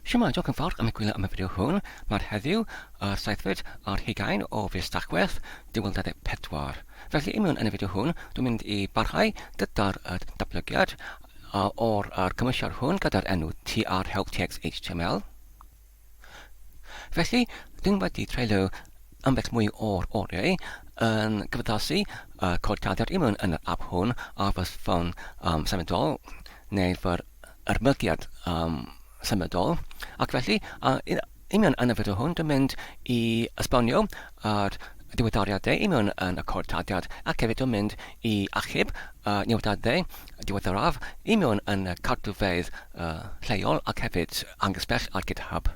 Siema, diolch yn fawr am y gwylio am y fideo hwn. Mae'r heddiw saethfed ar 20 o fus Tachwedd 2024. Felly i mewn yn y fideo hwn, dwi'n mynd i barhau gyda'r datblygiad o'r cymwysiad hwn gyda'r enw trhelptxhtml. Felly, dwi'n wedi treulio ambell mwy o'r oriau yn gyfaddasu codtadiad i mewn yn yr app hwn a fy ffôn symudol neu fy'r ymygiad symudol. Ac felly, i mewn yn y fideo hwn, dwi'n mynd i esbonio ar diweddariadau i mewn yn y codtadiad ac hefyd dwi'n mynd i achub newidadau diweddaraf i mewn yn y cartrefedd lleol ac hefyd angysbell ar GitHub.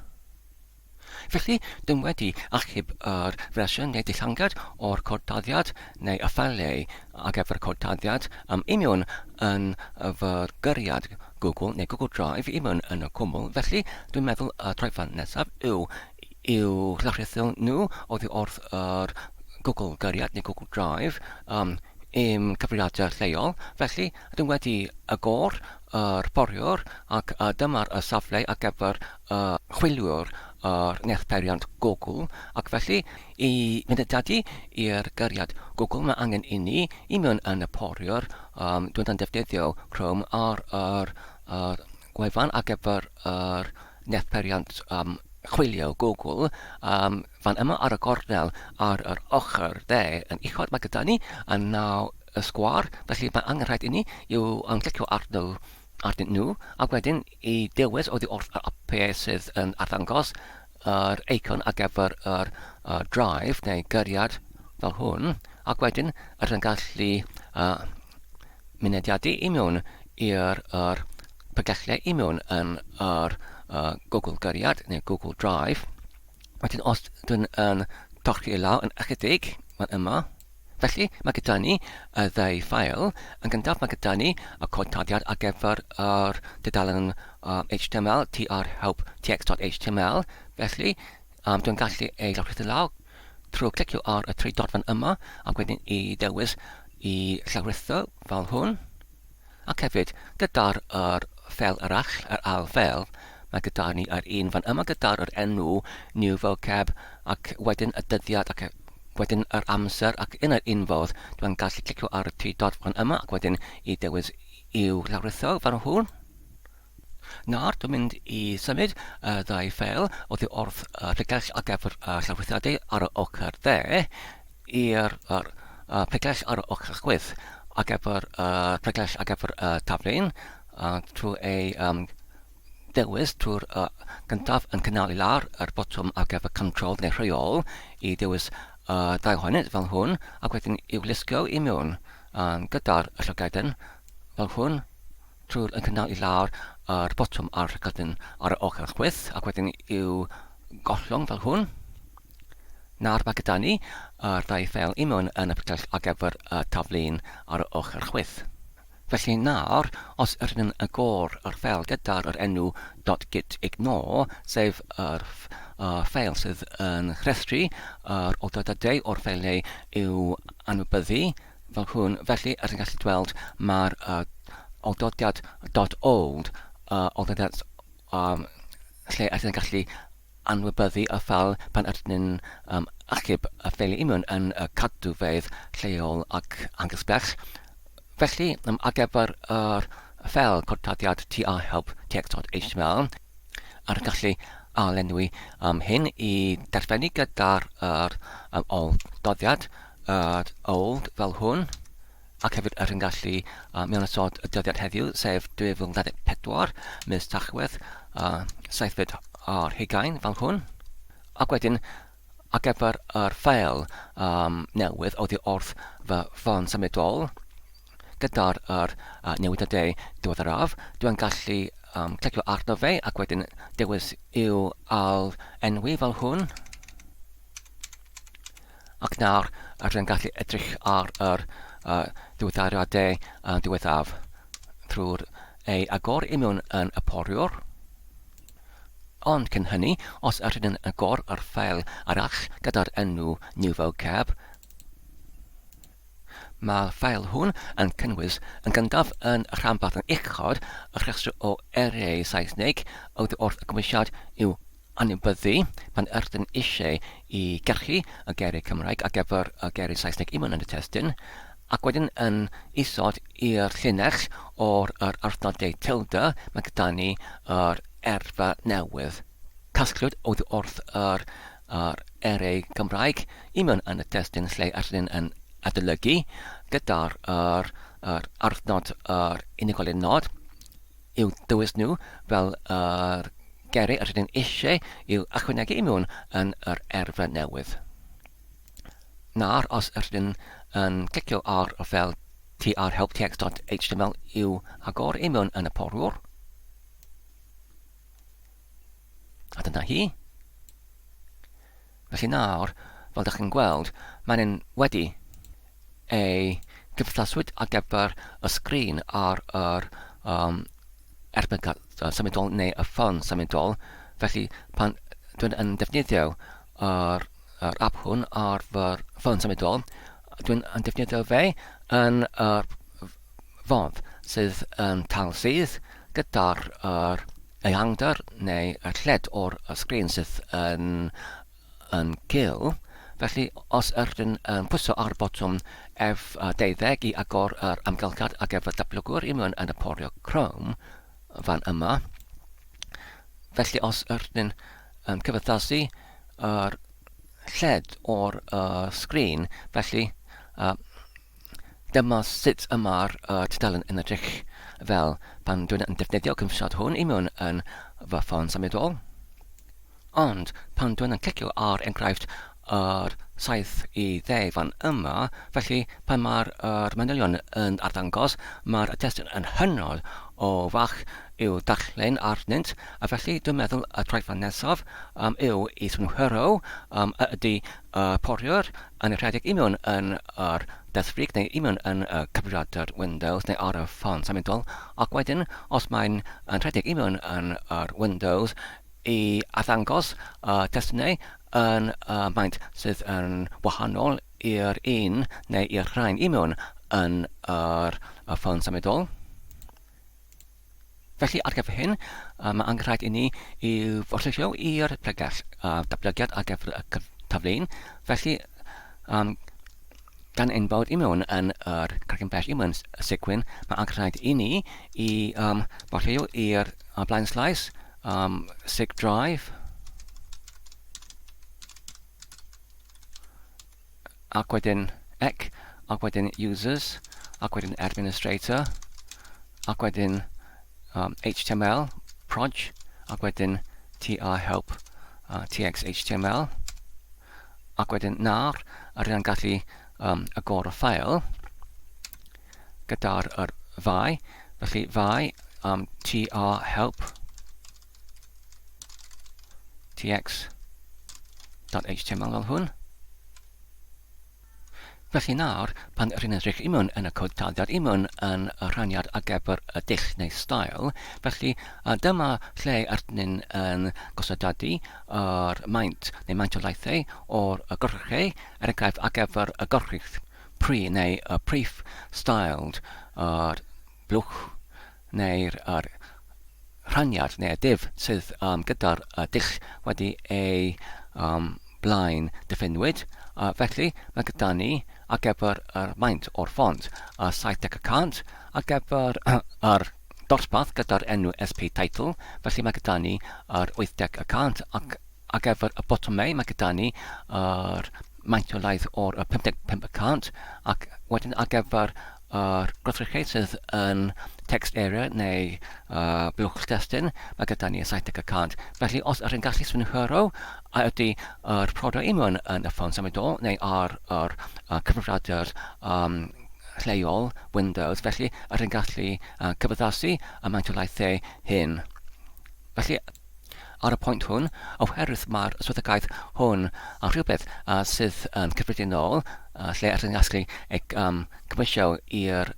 Felly, dwi'n wedi achub yr fersiwn neu dillangad o'r codtadiad neu y ffailau ar gyfer y codtadiad i mewn yn fy gyriad Google neu Google Drive i mewn yn y cwmwl. Felly, dwi'n meddwl y troedfan nesaf yw llawrythol nhw oddi wrth yr Google gyriad neu Google Drive i'm cyfrifiadau lleol. Felly, dwi'n wedi agor yr foriwr ac dyma'r safle ar gyfer chwiliwr o'r neallperiant Google, ac felly i mynediadu i'r gyriad Google mae angen i ni i mewn yn y foriwr. Dwi'n yn defnyddio Chrome ar gwefan ar gyfer yr neallperiant chwilio Google. Fan yma ar y gornel ar yr ochr dde yn uchod mae gyda ni yn naw y sgwar, felly mae angen rhaid i ni yw clicio arnyn nhw, ac wedyn i dewis oddi wrth yr apau sydd yn arddangos yr eicon ar gyfer yr drive neu gyriad fel hwn, ac wedyn yn gallu mynediadu i mewn i'r pegellau i mewn yn yr Google gyriad neu Google Drive. Wedyn os dwi'n torchi i lawr yn ychydig, fan yma. Felly, mae gyda ni y ddau ffail. Yn gyntaf, mae gyda ni y codtadiad ar gyfer yr dudalen HTML, trhelptxhtml. Felly, dwi'n gallu ei lawrlwytho lawr trwy clicio ar y tri dot fan yma, ac wedyn i dewis i llawrlwytho fel hwn. Ac hefyd, gyda'r ffeil arall, yr allforio, mae gyda ni yr un fan yma gyda'r enw new vocab, ac wedyn y dyddiad ac wedyn yr amser, ac yn yr unfodd dwi'n gallu clicio ar y tri dot fan yma ac wedyn i dewis i'w lawrlwytho fan hwn. Nawr, dwi'n mynd i symud y ddau ffeil oddi wrth pregell ar gyfer llawrlwythiadau ar y ochr dde i'r pregell ar y ochr chwith ar gyfer pregell ar gyfer taflen trwy ei dewis trwy'r gyntaf yn cynnal i lawr yr botwm ar gyfer control neu rheol i dewis dau ohonynt fel hwn, ac wedyn i'w lusgo i mewn gyda'r llygaden fel hwn trwy'r yn cynnal i lawr yr botwm ar llygaden ar y ochr chwith, ac wedyn i'w gollwng fel hwn. Nawr mae gyda ni yr ddau ffeil i mewn yn y pregell ar gyfer taflen ar y ochr chwith. Felly nawr, os ydyn yn agor yr ffeil gyda'r enw .gitignore, sef yr ffeil sydd yn rhestru yr oldodadau o'r ffeilau i'w anwybyddu fel hwn. Felly, ydyn gallu gweld mae'r oldodiad .old oldodiad lle ydyn gallu anwybyddu y ffeil pan ydyn achub y ffeilau i mewn yn y cadwfedd lleol ac angysbell. Felly, ar gyfer yr ffeil codtadiad trhelptxhtml, ar gallu lenwi hyn i derfynu gyda'r oldoddiad old fel hwn, ac hefyd yn gallu mewn ysod y dyddiad heddiw, sef 2024, mis Tachwedd, saethfed ar 20 fel hwn. Ac wedyn, ar gyfer yr ffeil newydd oddi wrth fy ffôn symudol, gyda'r newidadau diweddaraf, dwi'n gallu clicio arno fe ac wedyn dewis i'w enwi fel hwn. Ac nawr, rydyn gallu edrych ar yr diweddariadau diwethaf trwy'r ei agor i mewn yn y foriwr. Ond cyn hynny, os rydyn agor yr ffeil arall gyda'r enw new vocab, Mae'r ffeil hwn yn cynnwys yn gyntaf yn y rhanbarth yn uchod y rhestr o eriau Saesneg oedd wrth y gymwysiad i'w anwybyddu pan ydyn eisiau i gyrchu y geiriau Cymraeg ar gyfer y geiriau Saesneg i mewn yn y testyn, ac wedyn yn isod i'r llinell o'r arthnodau tilde, mae gyda ni yr erfa newydd. Casgliad oedd wrth yr eriau Cymraeg i mewn yn y testyn lle ydyn yn adolygu gyda'r arthnod unigolyn nod i'w dywys nhw fel yr geiriau ydyn eisiau i'w ychwanegu i mewn yn yr erfa newydd. Nawr, os ydyn yn clicio ar y ffeil trhelptxhtml i'w agor i mewn yn y porwr. A dyna hi. Felly nawr, fel ydych chi'n gweld, mae'n wedi ei gyflaswyd ar gyfer y sgrin ar yr erbyn symudol neu y ffôn symudol. Felly pan dwi'n yn defnyddio yr app hwn ar fy ffôn symudol, dwi'n yn defnyddio fe yn yr fodd sydd yn talsydd gyda'r eangder neu y lled o'r sgrin sydd yn gil. Felly, os ydyn yn pwyso ar botwm F12 i agor yr amgylchad ar gyfer datblygwr i mewn yn y porio Chrome fan yma, felly os ydyn yn cyfaddasu yr lled o'r sgrin, felly dyma sut yma'r tudalen yn edrych fel pan dwi'n yn defnyddio cymwysad hwn i mewn yn fy ffôn symudol. Ond pan dwi'n yn clicio ar enghraifft yr saith i dde fan yma, felly pan mae'r manylion yn arddangos, mae'r testyn yn hynod o fach i'w darllen arnynt, a felly dwi'n meddwl y traethfan nesaf yw i synhwyro ydy poriwr yn y rhedeg i mewn yn yr desfrig neu i mewn yn cyfrifiadur Windows neu ar y ffôn symudol, ac wedyn os mae'n rhedeg i mewn yn yr Windows i addangos testunau yn maint sydd yn wahanol i'r un neu i'r rhain i mewn yn yr ffôn symudol. Felly ar gyfer hyn, mae angen rhaid i ni i'w forllwysio i'r pregell datblygiad ar gyfer y taflun. Felly, gan einbawd i mewn yn yr carcyn bell i mewn sigwyn, mae angen rhaid i ni i forllwysio i'r blaenslais sig drive ac wedyn ec, ac wedyn users, ac wedyn administrator, ac wedyn HTML, proj, ac wedyn trhelptxhtml, ac wedyn nawr, rydyn yn gallu agor y ffeil gyda'r fai, felly fai trhelptxhtml fel hwn. Felly nawr, pan rydyn yn edrych i mewn yn y cod taliad i mewn yn y rhaniad ar gyfer y dull neu stael, felly dyma lle rydyn yn gosodadu yr maint neu maintolaethau o'r gorchau er enghraifft ar gyfer y gorchudd pre neu y brief styled blwch neu'r rhaniad neu y div sydd gyda'r dull wedi ei blaen diffiniwyd. Felly mae gyda ni ar gyfer yr maint o'r ffont 70% ar gyfer yr dosbarth gyda'r enw SP title, felly mae gyda ni yr 80% ac ar gyfer y bottomau mae gyda ni yr maintolaeth o'r 55% ac wedyn ar gyfer yr gwrthrychau sydd yn text area neu blwch testyn, mae gyda ni y 70%. Felly os ydyn gallu synhwyro a ydy yr prodo i mewn yn y ffôn symudol neu ar cyfrifiadur lleol Windows, felly ydyn gallu cyfaddasu y maintolaethau hyn. Felly ar y pwynt hwn, oherwydd mae'r swyddogaeth hwn yn rhywbeth sydd yn cyffredinol, lle ydyn gallu cymwysio i'r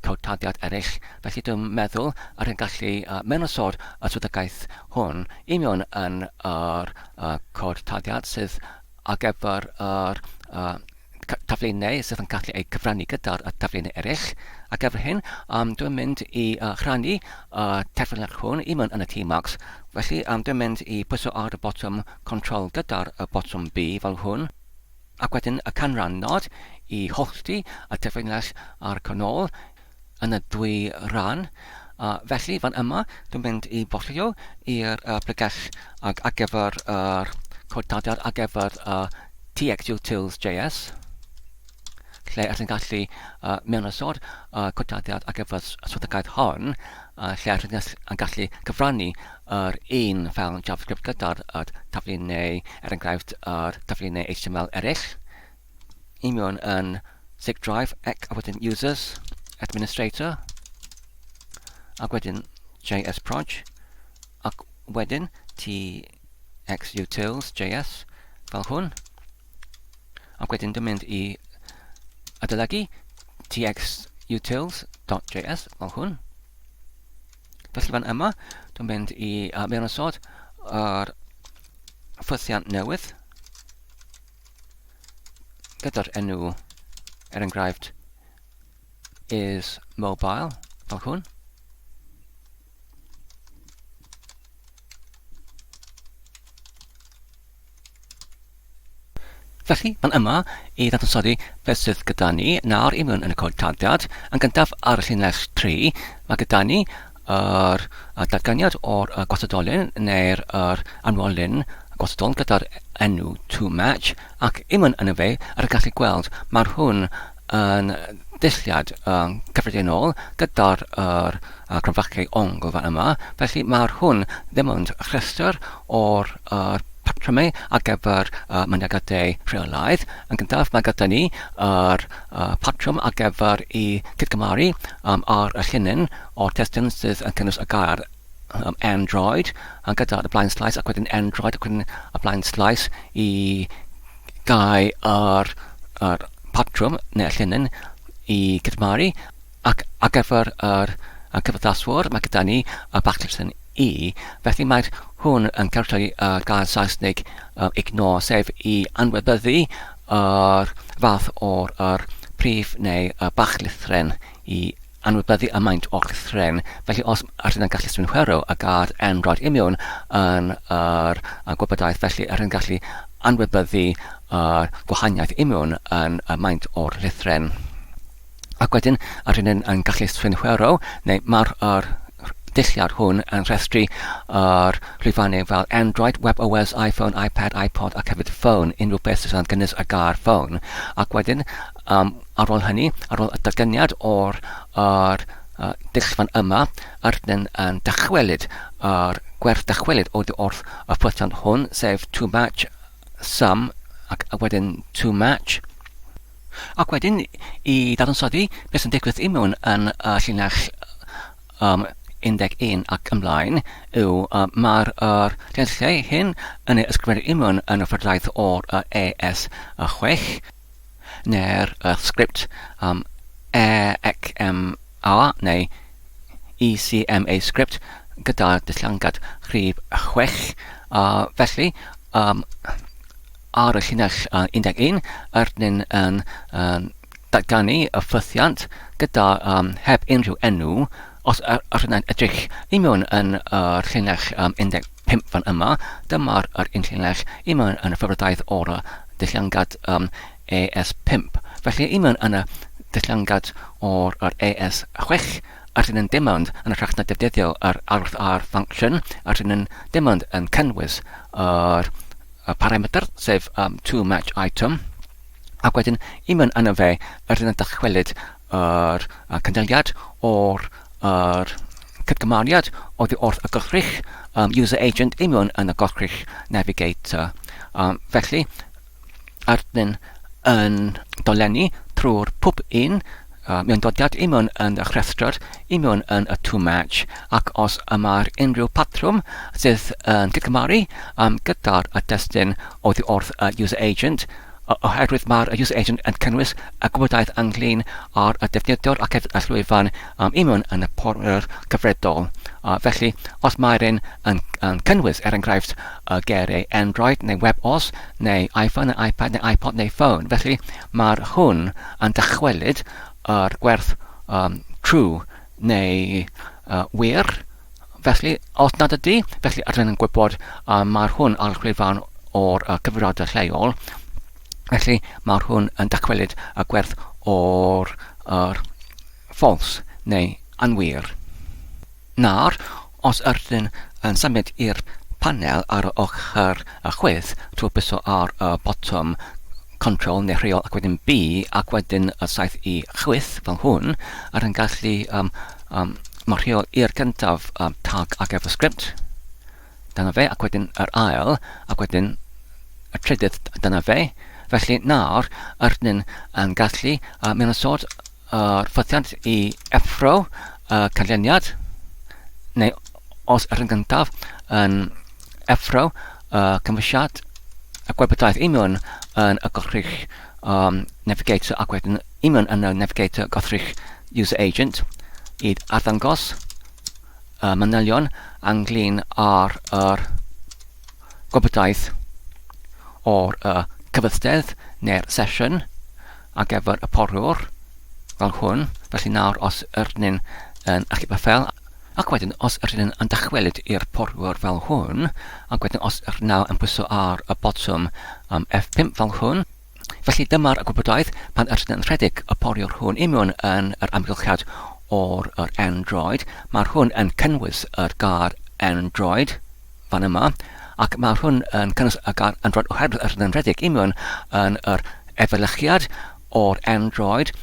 codtadiad eraill. Felly dwi'n meddwl ydyn gallu menosod y swyddogaeth hwn i mewn yn yr codtadiad sydd ar gyfer taflunau sydd yn gallu ei cyfrannu gyda'r taflunau eraill. Ac efo hyn, dwi'n mynd i rhannu terfynach hwn i mewn yn y Tmarks. Felly, dwi'n mynd i pwysio ar y botwm Control gyda'r botwm B fel hwn. Ac wedyn y canran nod i hollti y terfynach ar canol yn y dwy ran. Felly, fan yma, dwi'n mynd i bollio i'r pregell ar gyfer codadiad ar gyfer trhelptxhtml.js, lle ydyn gallu mewn ysod codadiad ar gyfer swyddogaeth hon, lle ydyn gallu cyfrannu yr un ffeil JavaScript gyda'r taflunau, enghraifft yr taflunau HTML eraill, i mewn yn zig drive ac wedyn users, administrator, ac wedyn JS-proj, ac wedyn trhelptxhtml.js fel hwn. Ac wedyn dwi'n mynd i adolygu trhelptxhtml.js fel hwn. Felly fan yma, dwi'n mynd i mewn ysod yr ffwthiant newydd gyda'r enw enghraifft is mobile fel hwn. Felly, fan yma i ddadansoddi beth sydd gyda ni nawr i mewn yn y codadiad. Yn gyntaf ar y llinell 3, mae gyda ni yr datganiad o'r gwasadolyn neu'r anwolyn gwasadol gyda'r enw toMatch, ac i mewn yn y fe, ar y gallu gweld, mae'r hwn yn dulliad cyffredinol gyda'r cronfachau ongl fan yma. Felly mae'r hwn ddim ond rhestr o'r patrymau ar gyfer mynygiadau rheolaidd. Yn gyntaf, mae gyda ni yr patrwm ar gyfer i cydgymaru ar y llunyn o'r testyn sydd yn cynnwys y gair Android, gyda'r blaen slais ac wedyn Android ac wedyn y blaen slais i gael yr patrwm neu'r llunyn i cydgymaru, ac ar gyfer yr cyfaddaswr mae gyda ni y backlist i, felly mae'r hwn yn cartoi gair Saesnig ignore, sef i anwybyddu yr fath o'r prif neu bachlithren i anwybyddu y maint o'r lithren. Felly os ydyn nhw'n gallu synhwyro a gair Android i mewn yn yr gwybodaeth, felly ydyn nhw'n gallu anwybyddu gwahaniaeth i mewn yn y maint o'r lithren. Ac wedyn ydyn nhw'n gallu synhwyro, neu mae'r dulliad hwn yn rhestru yr llwyfannau fel Android, WebOS, iPhone, iPad, iPod ac hefyd ffôn, unrhyw beth sydd yn gynnwys y gair ffôn. Ac wedyn, ar ôl hynny, ar ôl y datganiad o'r dillfan yma, ydyn yn dychwelyd yr gwerth dychwelyd wrth y ffwrtiant hwn, sef toMatch, sum, ac wedyn toMatch. Ac wedyn, i ddadansoddi beth sy'n digwydd i mewn yn llinell 11 ac ymlaen yw mae'r llenellau hyn yn ysgrifennu i mewn yn y ffyrdaeth o'r ES6 neu'r sgript ECMA neu ECMA script gyda dillangad rhif 6. Felly, ar y llinell 11 ydyn yn datganu y ffythiant gyda heb unrhyw enw. Os ydyn nhw'n edrych i mewn yn yr llinell 15 fan yma, dyma'r un llinell i mewn yn y ffyrdaeth o'r dillangad ES5. Felly i mewn yn y dillangad o'r ES6, ydyn nhw'n dim ond yn y rhagna defnyddio yr arwth ar function, ydyn nhw'n dim ond yn cynnwys yr parameter, sef toMatch item, ac wedyn i mewn yn y fe, ydyn nhw'n dychwelyd yr cyndyliad o'r cydgymariad oddi wrth y gwrthrych user agent i mewn yn y gwrthrych navigator. Felly, ydyn yn dolenni trwy'r pwb un mewn dodiad i mewn yn y rhestr i mewn yn y toMatch, ac os yma'r unrhyw patrwm sydd yn cydgymaru gyda'r destun oddi wrth y user agent, oherwydd mae'r user agent yn cynnwys y gwybodaeth ynglyn â'r defnyddwr ac hefyd y llwyfan i mewn yn y portffolio gyfredol. Felly, os mae rhywun yn cynnwys enghraifft geiriau Android neu WebOS neu iPhone neu iPad neu iPod neu ffôn, felly mae'r hwn yn dychwelyd yr gwerth true neu wir. Felly, os nad ydy, felly rydyn yn gwybod mae'r hwn ar llwyfan o'r cyfrifiadur lleol. Felly, mae'r hwn yn dychwelyd y gwerth o'r false neu anwir. Nawr, os rydyn yn symud i'r panel ar y ochr y chwith trwy bwyso ar y botwm control neu rheol ac wedyn B ac wedyn y saith i chwith fel hwn, rydyn gallu mae'r rheol i'r gyntaf tag ac efo sgript dyna fe, ac wedyn yr ail ac wedyn y trydydd dyna fe. Felly nawr rydyn yn gallu mewn ysod yr ffythiant i effro canlyniad, neu os rydyn gyntaf yn effro cymwysiad y gwybodaeth mewn yn y gothrych navigator ac wedyn mewn yn y navigator gothrych user agent i arddangos manylion ynglyn ar yr gwybodaeth o'r cyfystydd neu'r sesiwn ar gyfer y poriwr fel hwn. Felly nawr os rydyn yn achub y ffel ac wedyn os rydyn yn dychwelyd i'r poriwr fel hwn ac wedyn os rydyn nawr yn pwyso ar y botwm F5 fel hwn. Felly dyma'r gwybodaeth pan rydyn yn rhedeg y poriwr hwn mewn yn yr amgylchiad o'r Android. Mae'r hwn yn cynnwys yr gair Android fan yma, ac mae'r hwn yn cynnwys y gair Android oherwydd rydyn yn rhedeg mewn yn yr efelychiad o'r Android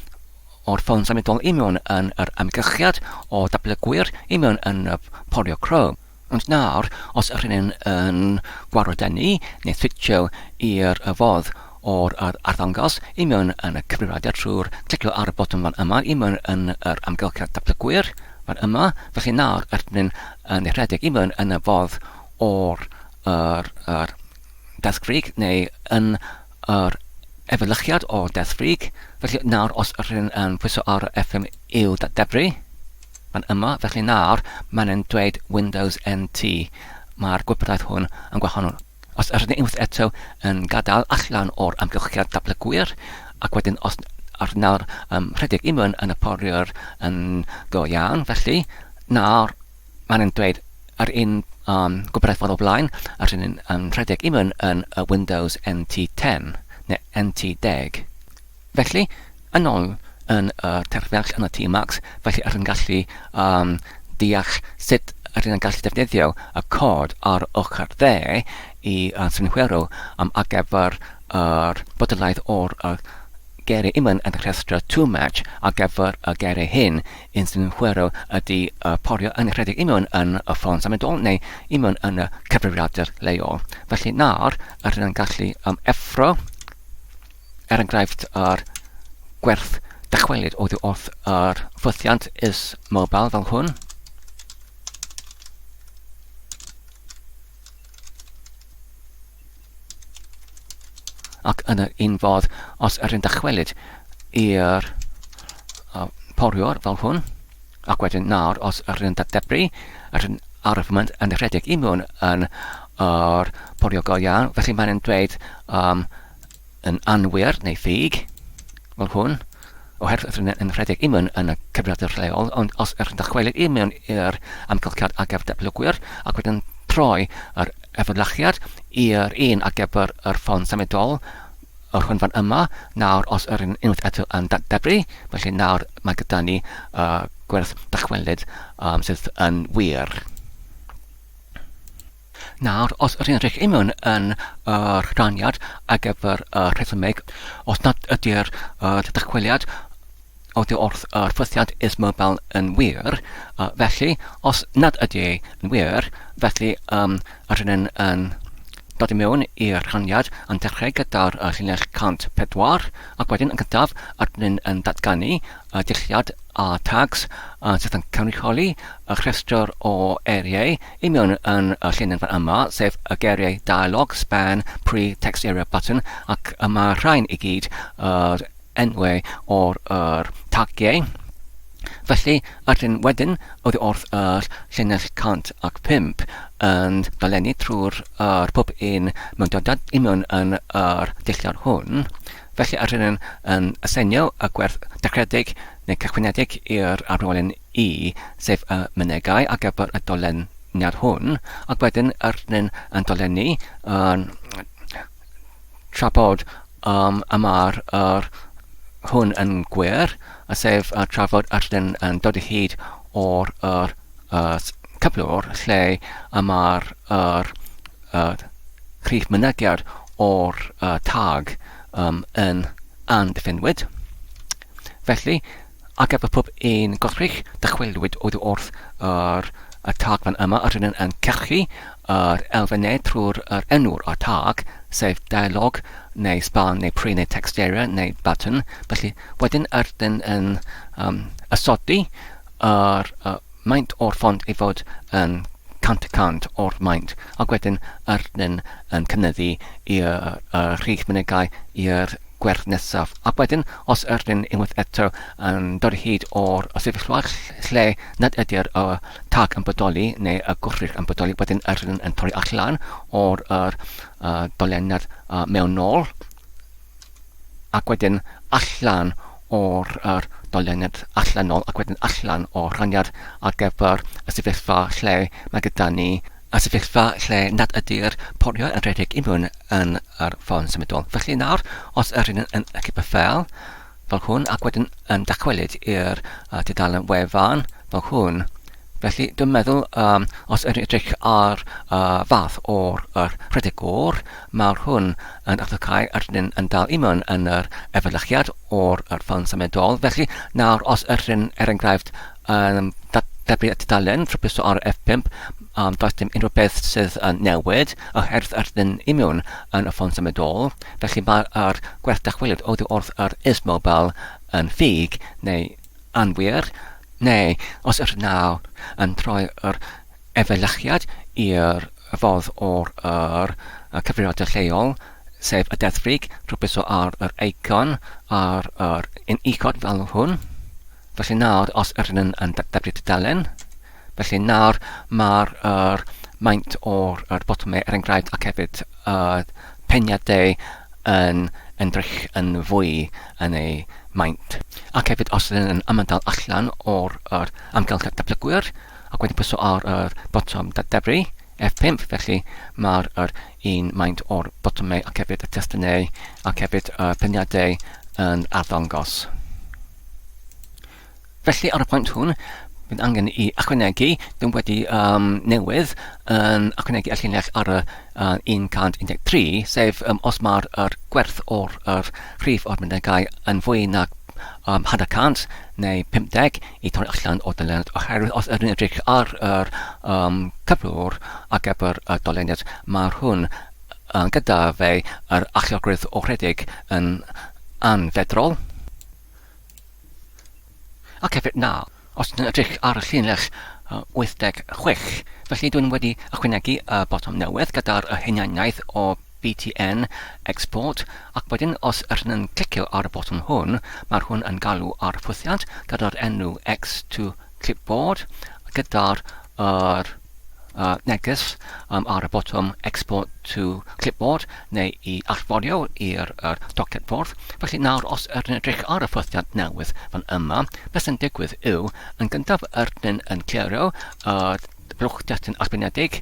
o'r ffôn symudol mewn yn yr amgylchiad o dablygwyr mewn yn y porio Chrome. Ond nawr, os rydyn yn gwarodynnu neu switcho i'r fodd o'r arddangos mewn yn y cyfrifiadur trwy'r clicio ar y botwm fan yma mewn yn yr amgylchiad dablygwyr fan yma. Felly nawr rydyn yn rhedeg mewn yn y fodd o'r deathfreak neu yn yr efelychiad o deathfreak. Felly nawr os rydyn yn pwyso ar F5 i'w debri fan yma, felly nawr mae'n dweud Windows NT. Mae'r gwybodaeth hwn yn gwahanol. Os rydyn unwaith eto yn gadael allan o'r amgylchiad dablygwyr ac wedyn os nawr rhedeg mewn yn y poriwr yn go iawn, felly nawr mae'n dweud yr un gwybodaeth ffordd o blaen rydyn yn rhedeg mewn yn y Windows NT10 neu NT10. Felly, yn ôl yn y terfell yn y Tmax, felly rydyn gallu deall sut rydyn yn gallu defnyddio y cod ar ochr dde i synhwyro ar gyfer yr bodolaeth o'r geiriau mewn yn y rhestr to match ar gyfer y geiriau hyn yn synhwyro ydy porio yn rhedeg mewn yn y ffôn symudol neu mewn yn y cyfrifiadur leol. Felly nawr rydyn yn gallu effro enghraifft yr gwerth dychwelyd oddi wrth yr ffythiant is-mobile fel hwn. Ac yn yr un fodd os rydyn dychwelyd i'r poriwr fel hwn. Ac wedyn nawr os rydyn debri rydyn ar y foment yn rhedeg mewn yn yr porio go iawn. Felly mae'n dweud yn anwyr neu ffug fel hwn oherwydd rydyn yn rhedeg mewn yn y cyfrifiadur lleol. Ond os rydyn dychwelyd mewn i'r amgylchiad ar gyfer dablygwyr ac wedyn troi yr efelychiad i'r un ar gyfer yr ffôn symudol o'r hwn fan yma, nawr os rydyn unwaith eto yn debri, felly nawr mae gyda ni gwerth dychwelyd sydd yn wir. Nawr, os rydyn rhaid mewn yn rhaniad ar gyfer rhesymeg, os nad ydy'r dychweliad oddi wrth yr ffythiant is-mobile yn wir, felly, os nad ydy yn wir, felly rydyn yn dod i mewn i'r rhaniad yn dechrau gyda'r llinell 104 ac wedyn yn gyntaf rydyn yn datganu dulliad a tags sydd yn cynrychioli y rhestr o eiriau i mewn yn y llinell fan yma, sef y geiriau dialog, span, pre, text area button, ac yma rhain i gyd enwau o'r tagiau Felly, wedyn, oddi wrth llinell 105 yn dolenni trwy'r pob un mewn dodad I mewn yn dillad hwn. Felly, yn asenio y gwerth dechreuedig neu cychwynedig i'r arwolyn I, sef y mynegau ar gyfer y doleniad hwn, ac wedyn yn dolenni tra bod yma'r hwn yn gwir, a sef trafod yn dod I hyd o'r cyflwr lle yma'r rhif mynegiad o'r tag yn andiffinwyd. Felly, ar gyfer pob un gollrych dychwelwyd oddi wrth y tag fan yma yn cerchu elfennau trwy'r enw'r tag, sef dialog, neu span, neu pre, neu text area, neu button. Felly, wedyn yn ysodi maint o'r ffont I fod yn 100% o'r maint, ac wedyn yn cynyddu i'r rhif mynegau i'r gwerth nesaf. Ac wedyn, os unwaith eto yn dod I hyd o'r sefyllfa lle nad ydy'r tag yn bodoli neu y gwrthrych yn bodoli, wedyn yn torri allan o'r doleniad mewnol, ac wedyn allan o'r doleniad allanol, ac wedyn allan o'r rhaniad ar gyfer y sefyllfa lle mae gyda ni a sefyllfa lle nad ydy'r porio yn rhedeg I mewn yn ffôn symudol. Felly nawr, os yn equipo fel hwn, ac wedyn yn dychwelyd i'r tudalen wefan fel hwn. Felly, dwi'n meddwl, os edrych ar fath o'r rhedegwr, mae'r hwn yn achlycau yn dal I mewn yn yr efelychiad o'r ffôn symudol. Felly, nawr, os enghraifft debri y tudalen trwbus ar F5, does dim unrhyw beth sydd yn newid oherwydd I mewn yn y ffôn symudol. Felly mae'r gwerth dychwelyd oddi wrth is-mobile yn ffug neu anwir, neu os nawr yn troi'r efelychiad i'r fodd o'r cyfrifiadur lleol, sef y deddfrig, rhywbeth ar yr eicon ar un icod fel hwn. Felly nawr, os yn debri tudalen, felly nawr mae'r maint o'r botwmau enghraifft ac hefyd peniadau yn edrych yn fwy yn ei maint. Ac hefyd os yn ymwneud allan o'r amgylch datblygwyr, ac wedyn pwysio ar botwm debri, F5, felly mae'r un maint o'r botwmau ac hefyd y testunau ac hefyd peniadau yn arddangos. Felly ar y pwynt hwn, bydd angen I ychwanegu, dwi'n wedi newydd yn ychwanegu y llinell ar y 113, sef os mae'r gwerth o'r rhif o'r mynegau yn fwy na 100 neu 50 I torri allan o doleniad, oherwydd os ydyn edrych ar cyflwr ar gyfer y doleniad, mae'r hwn gyda fe yr allogrwydd o rhedeg yn anfedrol. Ac hefyd nawr, os ydyn edrych ar y llinell 86, felly dwi'n wedi ychwanegu y botwm newydd gyda'r hunianiaeth o btn export, ac wedyn os ydyn clicio ar y botwm hwn, mae'r hwn yn galw ar ffwthiant gyda'r enw X to clipboard, gyda'r neges ar y botwm export to clipboard neu I allforio i'r doced ffordd. Felly nawr os ydyn edrych ar y ffwthiant newydd fan yma, beth sy'n digwydd yw yn gyntaf ydyn yn clirio blwch destun arbenedig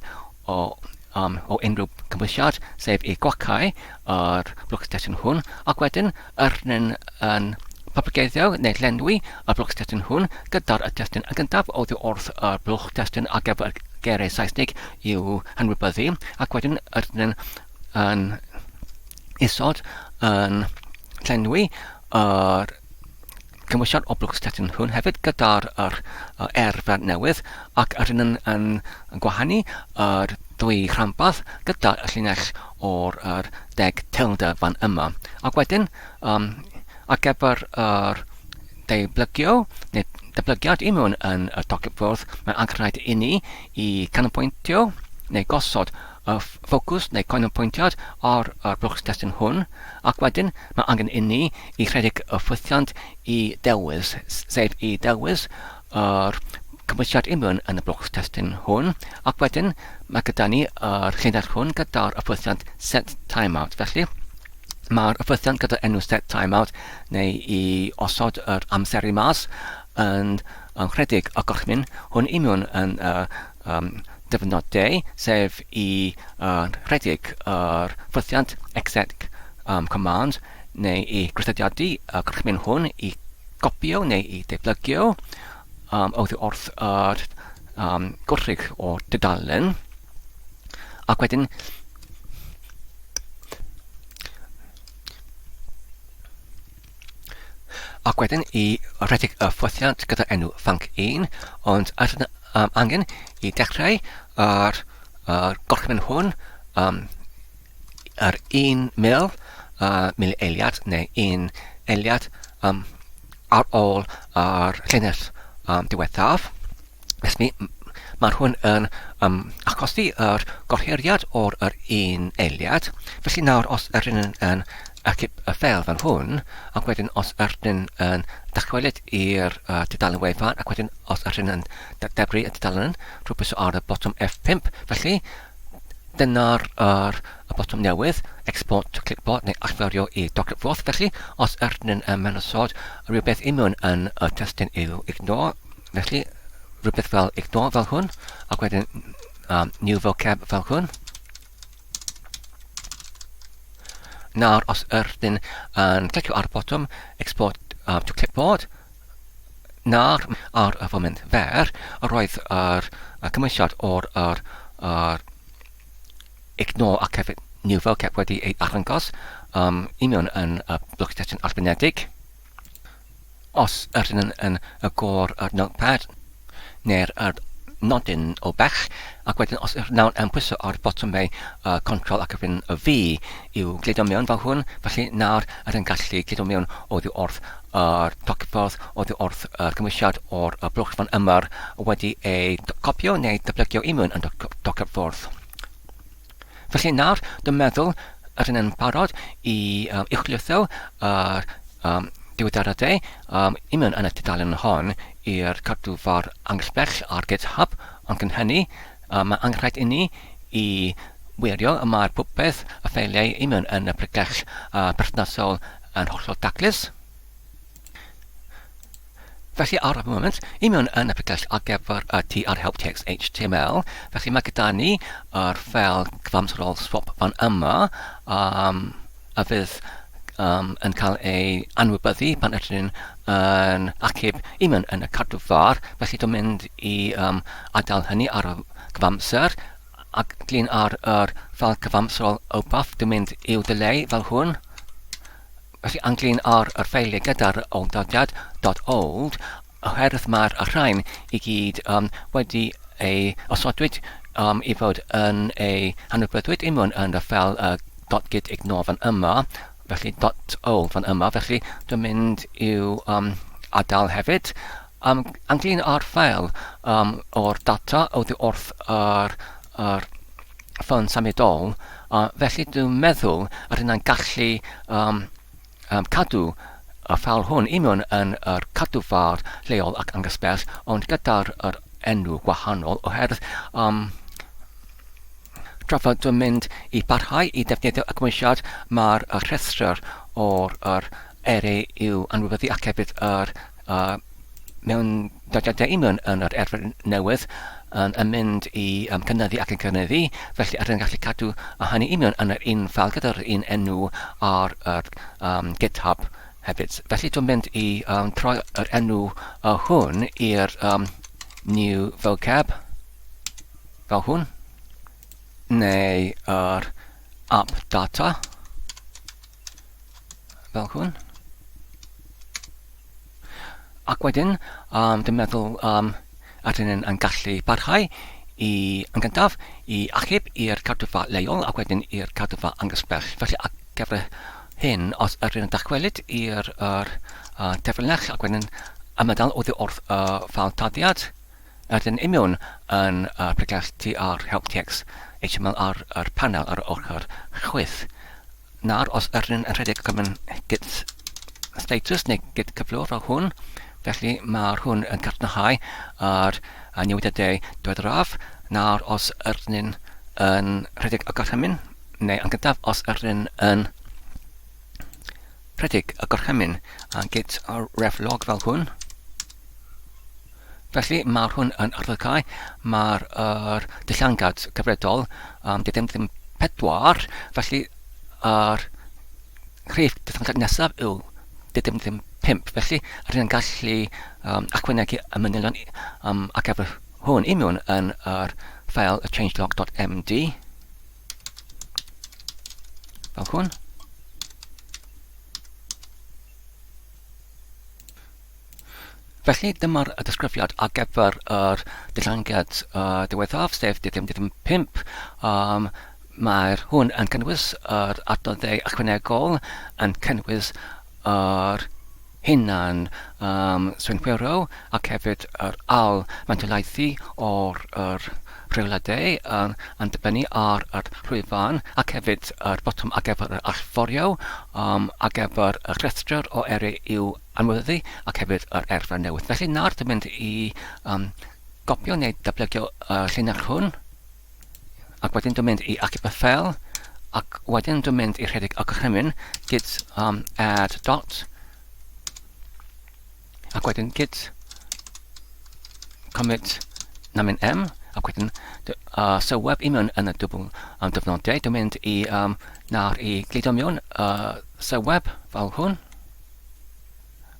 o unrhyw cymwysiad, sef I gwacau blwch destun hwn, ac wedyn ydyn yn poblygeiddio neu lenwi blwch destun hwn gyda'r destun yn gyntaf oddi wrth blwch destun ar gyfer geiriau Saesnig i'w hanwybyddu, ac wedyn ydyn yn isod yn llenwi cymwysiad o blwch destun hwn hefyd gyda'r erfer newydd, ac ydyn yn gwahanu dwy rhanbarth gyda y llinell o'r 10 tilde fan yma. Ac wedyn, ar gyfer deblygio, neu deblygiad I mewn yn y doced fwrdd, mae'n angen rhaid I ni I canolbwyntio neu gosod y ffocws neu canolbwyntiad ar blwch testyn hwn, ac wedyn mae angen i ni i rhedeg y ffwythiant i dewis, sef i dewis yr cymwysiad union yn y blwch testyn hwn, ac wedyn mae gyda ni yr llinell hwn gyda'r ffwythiant set timeout. Felly mae'r ffwythiant gyda enw set timeout neu i osod yr amseru mas yn rhedeg y gorchmyn hwn union yn dyfnod D, sef i rhedeg yr ffwythiant exec command neu i grythodiadu y gorchmyn hwn i gopio neu i deblygio oddi wrth yr gwrthig o'r dudalen, ac wedyn i rhedeg y ffwythiant gyda enw func1, ond angen i dechrau yr gorchmyn hwn yr 1 mil eiliad neu 1 eiliad ar ôl yr llinell diwethaf. Felly mae hwn yn achosi yr gorheriad o'r 1 eiliad. Felly nawr os ydyn yn acip y ffeil fan hwn, ac wedyn os ydyn yn dychwelyd i'r dudalen llwyfan, ac wedyn os ydyn yn debru y dudalen rhywbeth ar y botwm F5, felly dyna'r y botwm newydd, export to clipboard neu allforio i document fourth. Felly os ydyn yn menynsod rhywbeth union yn y testyn i'w ignore, felly rhywbeth fel ignore fel hwn, ac wedyn new vocab fel hwn. Nawr, os ydyn yn clicio ar y botwm export to clipboard, nawr ar y foment fer, roedd yr cymwysiad o'r ignore ac hefyd new vocab wedi ei arddangos union yn y blwch testyn arbenedig. Os ydyn yn agor yr notepad neu'r nodyn o bech, ac wedyn os ydyn nawr yn pwyso ar botwm neu control ac ydyn y V i'w gludo mewn fel hwn, felly nawr ydyn gallu gludo mewn oddi wrth yr document, oddi wrth yr cymwysiad o'r blwch fan ymar wedi ei copio neu deblygio union yn document fourth. Felly nawr, dwi'n meddwl ydyn yn parod i uwchlwytho yr diwyddiadau de union yn y tudalen hon i'r cadwfar anghysbell ar GitHub, ond yn hynny mae angenrhaid i ni i wirio y mae'r popeth y ffeiliau union yn y pregell berthnasol yn hollol daclus. Felly ar y moment, union yn y pregell ar gyfer y trhelptxhtml, felly mae gyda ni yr ffeil cyfamserol swap fan yma a fydd yn cael ei anwybyddu pan ydyn yn acib union yn y cadwfar. Felly dwi'n mynd i adael hynny ar y cyfamser, ac glin ar yr ffeil cyfamserol opaff, dwi'n mynd i'w delay fel hwn. Felly anglin ar yr ffeiliau gyda'r oldodiad .old, oherwydd mae'r rhain i gyd wedi ei osodwyd i fod yn ei hanwybyddwyd union yn y ffeil .git ignore fan yma, felly .old fan yma, felly dwi'n mynd i'w adael hefyd. Anglin ar ffeil o'r data oddi wrth yr ffôn symudol, felly dwi'n meddwl ydyn nhw'n gallu cadw y ffeil hwn union yn yr cadwfar leol ac anghysbell, ond gyda'r enw gwahanol, oherwydd trafod dwi'n mynd i barhau i defnyddio y cymwysiad mae'r rhestr o'r erau i'w anwybyddu ac hefyd mewn dodiadau union yn yr erfer newydd yn mynd i cynyddu ac yn cynyddu, felly ydyn gallu cadw hynny union yn yr un ffeil gyda'r un enw ar GitHub hefyd. Felly dwi'n mynd i troi yr enw hwn i'r new vocab fel hwn, neu yr app data fel hwn. Ac wedyn, dwi'n meddwl ydyn yn gallu parhau yn gyntaf i achub i'r cadwfar leol ac wedyn i'r cadwfar anghysbell. Felly ac gyfer hyn, os ydyn yn dachwelyd i'r defrynach ac wedyn ymadael oddi wrth ffeil taddiad, Ydyn imiwn yn pregall trhelptxhtml ar panel ar ochr chwith. Nawr, os ydyn yn rhedeg git status neu git cyflwr fel hwn, felly mae'r hwn yn cartnhau ar newidiadau diweddaraf. Nawr, os ydyn yn rhedeg y gorchymyn, neu yn gyntaf, os ydyn yn rhedeg y gorchymyn git reflog fel hwn, felly mae'r hwn yn arddocau, mae'r dillangad cyfredol ddim 4, felly yr rhif dillangad nesaf yw ddim 5, felly rydyn yn gallu ychwanegu y manylion ac efo hwn i mewn yn yr ffeil changelog.md fel hwn. Felly dyma'r disgrifiad ar gyfer yr dillangad diwethaf, sef ddim 5. Mae'r hwn yn cynnwys yr adnoddau ychwanegol, yn cynnwys yr hunan synhwyro ac hefyd yr al-mantolaethu o'r rhywledau yn dibynnu ar yr llwyfan ac hefyd yr botwm ar gyfer yr allforio ac gyfer y rhestr o erau i'w anwyddu ac hefyd yr erfa newydd. Felly nawr dwi'n mynd i gopio neu datblygio llinell hwn ac wedyn dwi'n mynd i acip y ffeil ac wedyn dwi'n mynd i rhedeg y gorchymyn git add dot ac wedyn git commit namin m ac wedyn sylweb i mewn yn y dwbl dyfnodau. Dwi'n mynd i nawr i gludo mewn sylweb fel hwn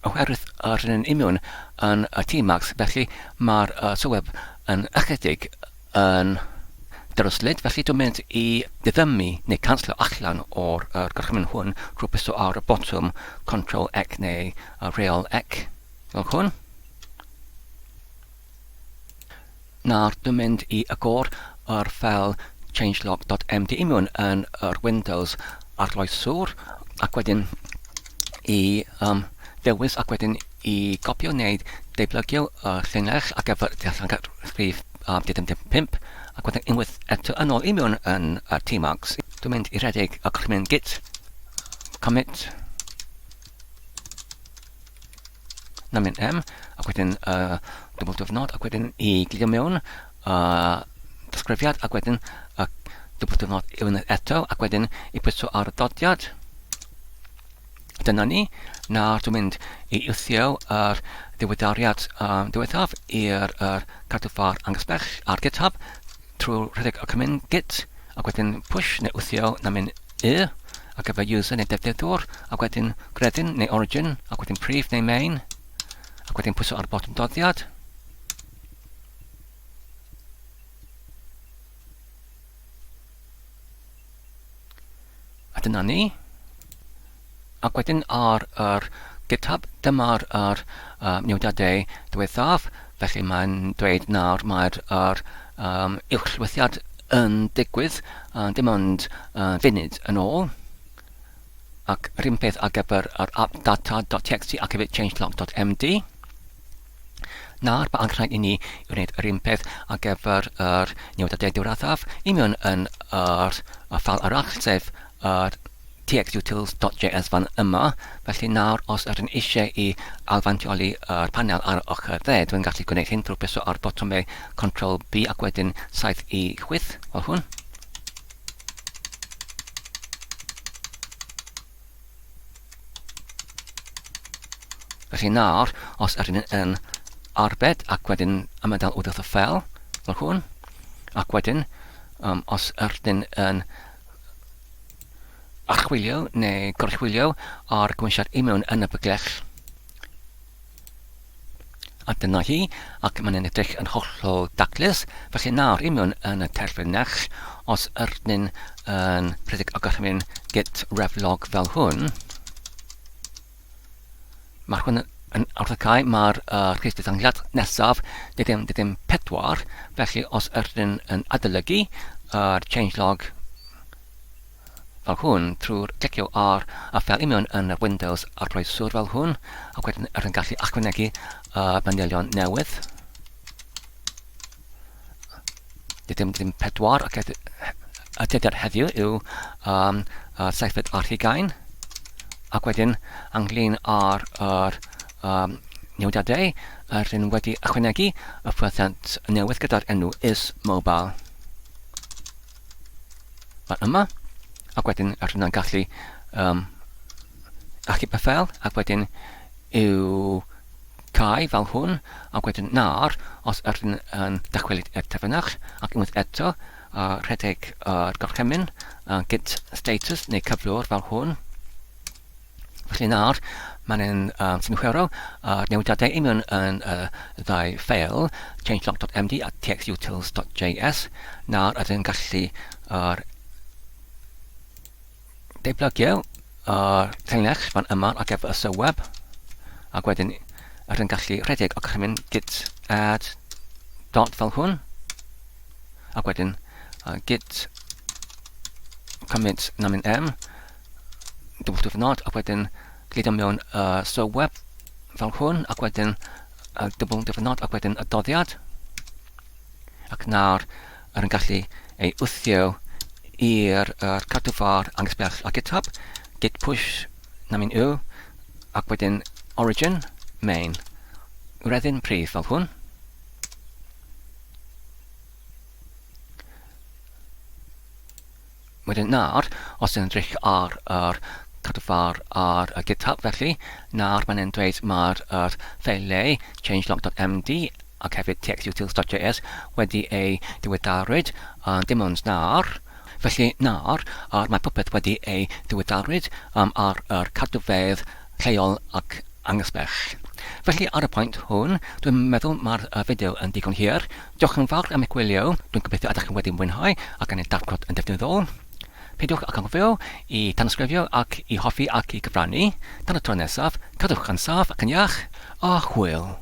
oherwydd rydyn i mewn yn y Tmax, felly mae'r sylweb yn ychydig yn dryslyd, felly dwi'n mynd i diddymu neu canslo allan o'r gorchymyn hwn drwy bwyso ar y botwm Ctrl-X neu Rhel-X fel hwn. Nawr dwi'n mynd i agor yr ffeil changelog.md i mewn yn yr Windows arloeswr ac wedyn i ddewis ac wedyn i gopio neu deiblygio llinell ac efo dillangad rhif 5 ac wedyn unwaith eto yn ôl i mewn yn Tmax. Dwi'n mynd i rhedeg y gorchymyn git commit namin m ac wedyn dwbl diwrnod ac wedyn i gludo mewn disgrifiad ac wedyn dwbl diwrnod unwaith eto ac wedyn i pwyso ar y dodiad. Dyna ni. Nawr dwi'n mynd i wthio yr ddiweddariad diwethaf i'r cartwffar angysbell ar GitHub trwy rhedeg y command git ac wedyn push neu wthio namin ac efo user neu defnyddwr ac wedyn gredyn neu origin ac wedyn prif neu main ac wedyn pwyso ar botwm doddiad. A dyna ni. Ac wedyn ar GitHub, dyma'r newidiadau diwethaf, felly mae'n dweud nawr mae'r uwchlwythiad yn digwydd, dim ond funud yn ôl. Ac yr un peth ar gyfer yr appdata.txt ac hefyd changelog.md. Nawr, mae angen i ni i wneud yr un peth ar gyfer yr newidiadau diwethaf i mewn yn yr ffeil arall, sef yr txutils.js fan yma. Felly nawr, os ydyn eisiau i alfantioli yr panel ar ochr dde, dwi'n gallu gwneud hyn drwy bwyso ar botwmau Ctrl-B ac wedyn 7 i 8 fel hwn. Felly nawr, os ydyn yn arbed ac wedyn ymadael wrth y ffeil fel hwn, ac wedyn os ydyn yn archwilio neu gorchwilio ar gymwysiad i mewn yn y bygell. A dyna hi, ac mae'n edrych yn hollol daclus, felly nawr i mewn yn y terfynach, os ydyn yn rhedeg o gorchymyn git reflog fel hwn, mae'r hwn yn arddocau, mae'r rhif ddidangliad nesaf ddim 4, felly os ydyn yn adolygu yr changelog fel hwn trwy'r clicio ar y ffeil i mewn yn y Windows arloeswr fel hwn ac wedyn ydyn gallu ychwanegu manylion newydd. dim pedwar ac y dyddiad heddiw yw 7 ar 20 ac wedyn ynglyn â'r newidiadau rydyn wedi ychwanegu y pwysant newydd gyda'r enw is mobile fan yma ac wedyn rydyn nhw'n gallu achub y ffel ac wedyn yw cae fel hwn ac wedyn nar os rydyn yn dychwelyd i'r terfynach ac unwaith eto rhedeg gorchymyn git status neu cyflwr fel hwn. Felly nawr, mae'n synhwyro newidiadau union yn ddau ffeil changelog.md a txutils.js. Nawr ydyn gallu deblygio llinell fan yma ac efo y sylweb ac wedyn ydyn gallu rhedeg o gorchymyn git add dot fel hwn ac wedyn git commit namin m double diwrnod ac wedyn gleidio mewn sylweb fel hwn ac wedyn double diwrnod ac wedyn y doddiad ac nawr yn gallu ei wthio i'r cadwfar angysbell a GitHub git push namin u ac wedyn origin main redyn prif fel hwn. Wedyn nawr, os yn edrych ar cadwfar ar GitHub felly, nawr mae'n dweud mae'r ffeilau changelog.md ac hefyd txutils.js wedi ei diweddarwyd dim ond nawr. Felly nawr, mae popeth wedi ei diweddarwyd ar cadwfedd lleol ac angysbell. Felly ar y pwynt hwn, dwi'n meddwl mae'r fideo yn digon hir. Diolch yn fawr am eich gwylio. Dwi'n gobeithio ydych chi wedi mwynhau ac yn ei darfod yn defnyddiol. Peidiwch ac anghofio i tanysgrifio ac i hoffi ac i gyfrannu. Tan y tro nesaf, cadwch yn saff ac yn iach a hwyl.